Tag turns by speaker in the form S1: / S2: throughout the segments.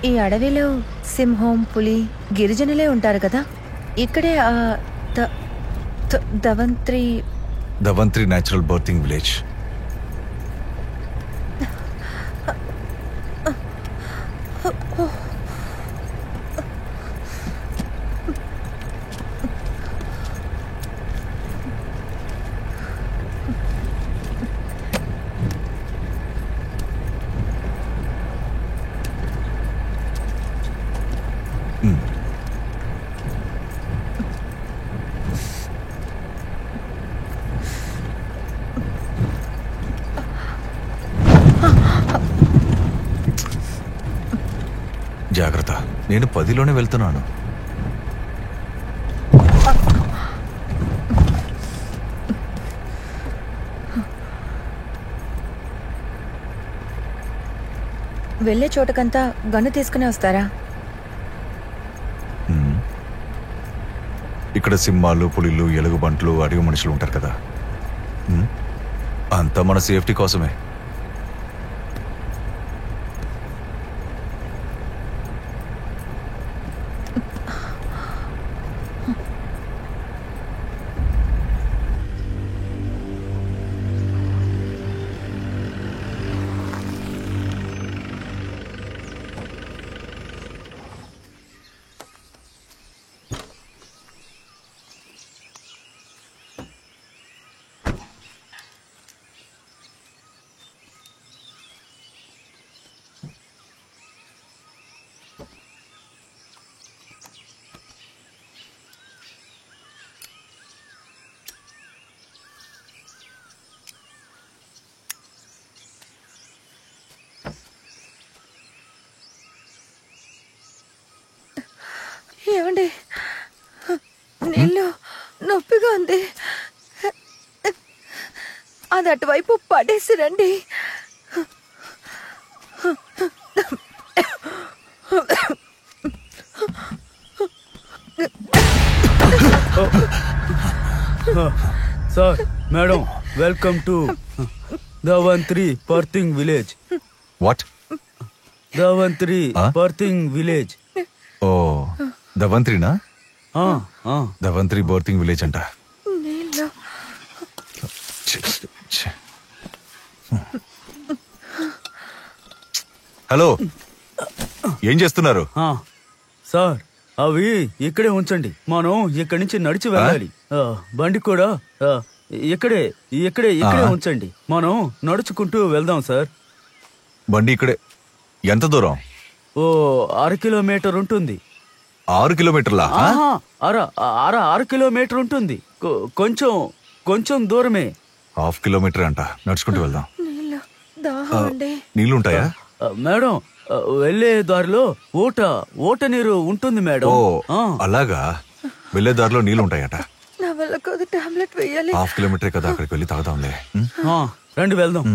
S1: ఈ అడవిలో సింహం, పులి, గిరిజనులే ఉంటారు కదా. ఇక్కడే
S2: ధవంత్రి న్యాచురల్ బర్తింగ్ విలేజ్. జాగ్రత్త, నేను 10లోనే వెళ్తున్నాను.
S1: వెళ్లే చోటకంతా గన్ను తీసుకునే వస్తారా?
S2: ఇక్కడ సింహాలు, పులిలు, ఎలుగుబంట్లు, అడవి మనుషులు ఉంటారు కదా. అంతా మన సేఫ్టీ కోసమే.
S1: ఏమండి, నీళ్ళు నొప్పిగా ఉంది. అది అటువైపు పడేసి రండి.
S3: Sir, madam, welcome to Dhanvantari birthing village.
S2: What?
S3: Dhanvantari birthing village.
S2: Oh, ధవంత్రినా? ధవంత్రి బర్తింగ్ విలేజ్ అంట. హలో, ఏం చేస్తున్నారు?
S3: సార్, అవి ఇక్కడే ఉంచండి. మనం ఇక్కడి నుంచి నడిచి వెళ్ళాలి. బండి కూడా ఇక్కడే ఇక్కడే ఇక్కడే ఉంచండి. మనం నడుచుకుంటూ వెళ్దాం సార్.
S2: బండి ఇక్కడే. ఎంత దూరం?
S3: ఓ 6 కిలోమీటర్ ఉంటుంది.
S2: 6 కిలోమీటర్లా?
S3: 6 కిలోమీటర్ ఉంటుంది. కొంచెం కొంచెం దూరమే.
S2: 1/2 కిలోమీటర్ అంట. నడుచుకుంటూ వెళ్దాం. నీళ్లు ఉంటాయా?
S3: మేడం, వెళ్లే దారిలో ఓట నీరు ఉంటుంది మేడం.
S2: ఓ, అలాగా. వెళ్లే దారిలో నీళ్లు ఉంటాయట.
S1: 1/2
S2: కిలోమీటరే కదా, అక్కడికి వెళ్ళి తాగుదాంలే.
S3: రండి వెళ్దాం.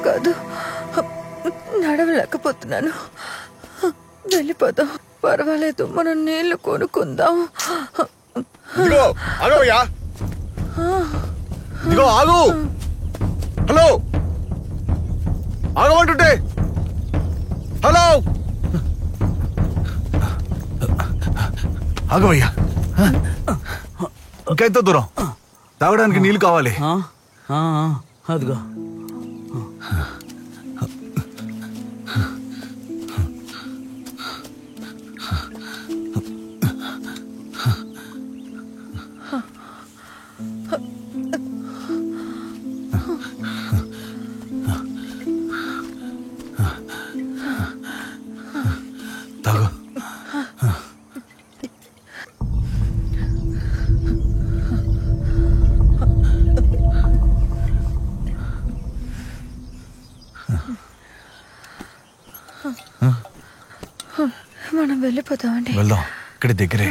S1: కాదు, నడవలేకపోతున్నాను. వెళ్ళిపోదాం. పర్వాలేదు, మనం నీళ్లు కొనుక్కుందాం.
S2: ఆగు. హలో, ఆగమంటుంటే. హలో, ఆగవయ్యా. ఇంకా ఎంత దూరం? తాగడానికి నీళ్లు కావాలి.
S3: ఆ, ఆ, అదిగో.
S2: తాగు.
S1: మనం వెళ్ళిపోతామండి.
S2: వెళ్దాం, ఇక్కడ దగ్గరే.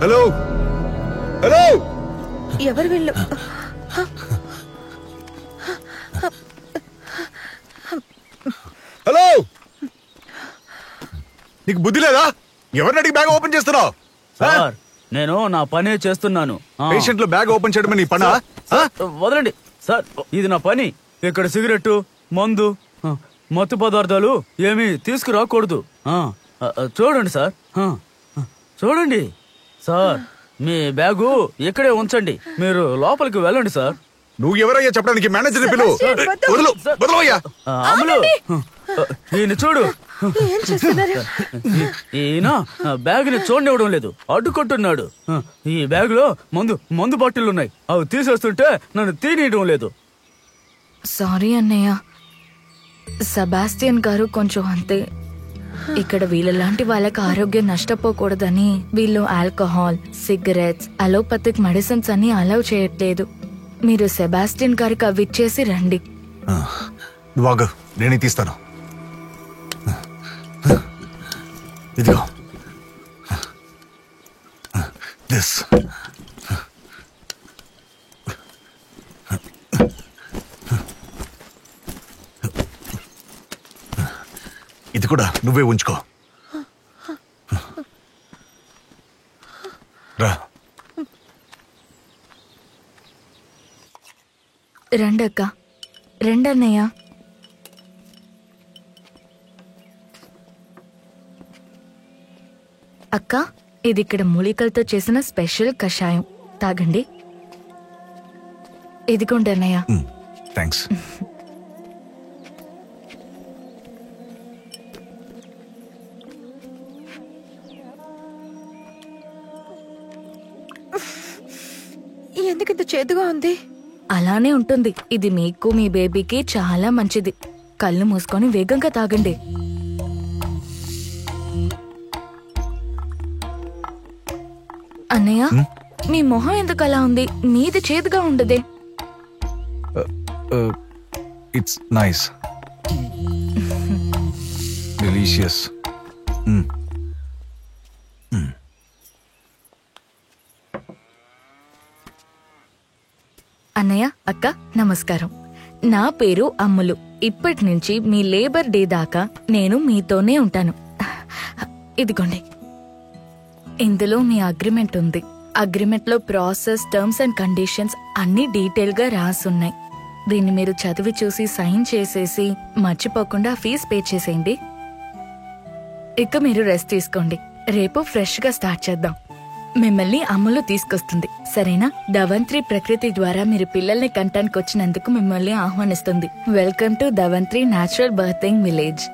S2: హలో హలో,
S1: ఎవరు వీళ్ళు?
S2: హలో, నీకు బుద్ధి లేదా? ఎవరిని అడిగి బ్యాగ్ ఓపెన్ చేస్తున్నావు?
S3: సార్, నేను నా పనే చేస్తున్నాను. ఆ.
S2: పేషెంట్ లో బ్యాగ్ ఓపెన్ చేయడం నీ పనా?
S3: వదలండి సార్, ఇది నా పని. ఇక్కడ సిగరెట్, మందు, మత్తు పదార్థాలు ఏమీ తీసుకురాకూడదు. చూడండి సార్, చూడండి సార్, మీ బ్యాగు ఇక్కడే ఉంచండి. మీరు లోపలికి వెళ్ళండి సార్.
S2: నువ్వు ఎవరయ్యా చెప్పడానికి? మేనేజర్ పిలువు. వదలు, వదలవయ్యా.
S3: అమలు, ఈయన చూడు.
S1: ఏం చేస్తున్నారు?
S3: ఈయన బ్యాగ్ ని చూడనివ్వడం లేదు, అడ్డుకుంటున్నాడు. ఈ బ్యాగ్ లో మందు బాటిల్ ఉన్నాయి, అవి తీసేస్తుంటే నన్ను తీనియడం లేదు.
S4: సారీ అన్నయ్య, సెబాస్టియన్ గారు కొంచెం అంతే. ఇక్కడ వీళ్ళలాంటి వాళ్ళకి ఆరోగ్యం నష్టపోకూడదని వీళ్ళు ఆల్కహాల్, సిగరెట్స్, అలోపతిక్ మెడిసిన్స్ అని అలౌ చేయట్లేదు. మీరు సెబాస్టియన్ గారికి అవి ఇచ్చేసి రండి.
S2: నువ్వు ఆగు, నేనే తీస్తాను. ఇదిగో దిస్. ఇది కూడా నువ్వే ఉంచుకో. రా.
S4: రండక్క, రండన్నయ్య. అక్క, ఇది ఇక్కడ మూలికలతో చేసిన స్పెషల్ కషాయం, తాగండి. ఇదిగోండి అన్నయ్య.
S2: థ్యాంక్స్.
S1: ఎందుకు ఇంత చేదుగా ఉంది?
S4: అలానే ఉంటుంది. ఇది మీకు, మీ బేబీకి చాలా మంచిది. కళ్ళు మూసుకొని వేగంగా తాగండి. అన్నయ్య, మీ మొహం ఎందుకు అలా ఉంది? మీది చేదుగా ఉండదే.
S2: It's nice, delicious.
S4: అన్నయ్య, అక్క, నమస్కారం. నా పేరు అమ్ములు. ఇప్పటి నుంచి మీ లేబర్ డే దాకా నేను మీతోనే ఉంటాను. ఇదిగోండి, ఇందులో మీ అగ్రిమెంట్ ఉంది. అగ్రిమెంట్ లో ప్రాసెస్, టర్మ్స్ అండ్ కండిషన్స్ అన్ని డీటెయిల్ గా రాసున్నాయి. దీన్ని మీరు చదివి చూసి సైన్ చేసేసి మర్చిపోకుండా ఫీజు పే చేసేయండి. ఇక మీరు రెస్ట్ తీసుకోండి. రేపు ఫ్రెష్ గా స్టార్ట్ చేద్దాం. మిమ్మల్ని అమ్ములు తీసుకొస్తుంది, సరేనా? ధవంత్రి ప్రకృతి ద్వారా మీరు పిల్లల్ని కంటానికి వచ్చినందుకు మిమ్మల్ని ఆహ్వానిస్తుంది. Welcome to Dhanvantari natural birthing village.